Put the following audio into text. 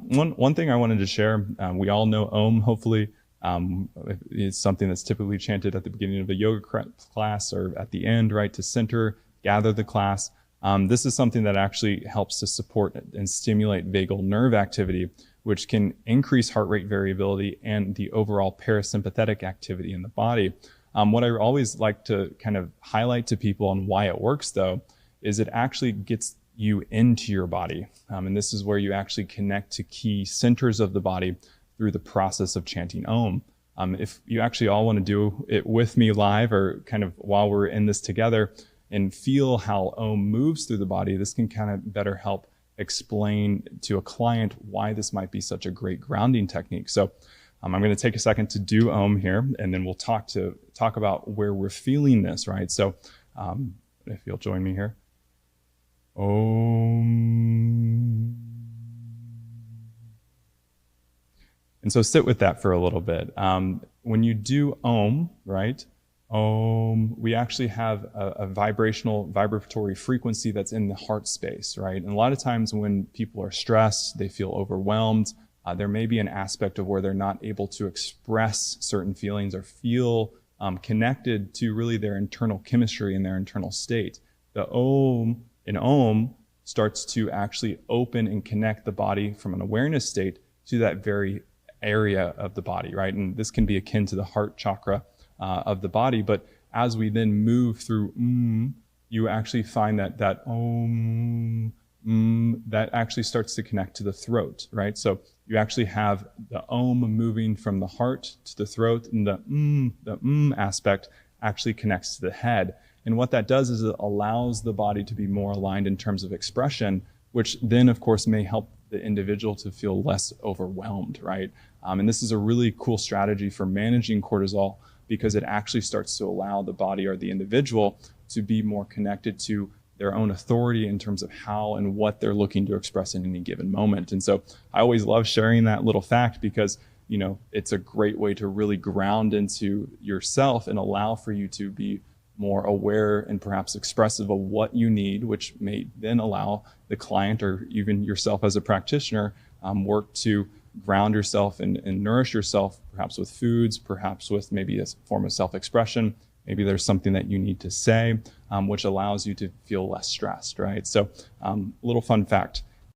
one thing I wanted to share, we all know Om, hopefully. It's something that's typically chanted at the beginning of a yoga class or at the end, right, to center, gather the class. This is something that actually helps to support and stimulate vagal nerve activity, which can increase heart rate variability and the overall parasympathetic activity in the body. What I always like to kind of highlight to people on why it works, though, is it actually gets you into your body. And this is where you actually connect to key centers of the body through the process of chanting Om. If you actually all want to do it with me live or kind of while we're in this together and feel how Om moves through the body, this can kind of better help explain to a client why this might be such a great grounding technique. So I'm going to take a second to do Om here, and then we'll talk about where we're feeling this, right? So if you'll join me here. Om. And so sit with that for a little bit. When you do Om, right? Om, we actually have a vibratory frequency that's in the heart space, right? And a lot of times when people are stressed, they feel overwhelmed, there may be an aspect of where they're not able to express certain feelings or feel connected to really their internal chemistry and their internal state. The Om in Om starts to actually open and connect the body from an awareness state to that very area of the body, right? And this can be akin to the heart chakra of the body. But as we then move through you actually find that Om, that actually starts to connect to the throat, right? So you actually have the Om moving from the heart to the throat, and the aspect actually connects to the head. And what that does is it allows the body to be more aligned in terms of expression, which then, of course, may help the individual to feel less overwhelmed, right? And this is a really cool strategy for managing cortisol because it actually starts to allow the body or the individual to be more connected to their own authority in terms of how and what they're looking to express in any given moment. And so I always love sharing that little fact because, you know, it's a great way to really ground into yourself and allow for you to be more aware and perhaps expressive of what you need, which may then allow the client or even yourself as a practitioner work to ground yourself and nourish yourself, perhaps with foods, perhaps with maybe a form of self-expression. Maybe there's something that you need to say, which allows you to feel less stressed, right? So a little fun fact.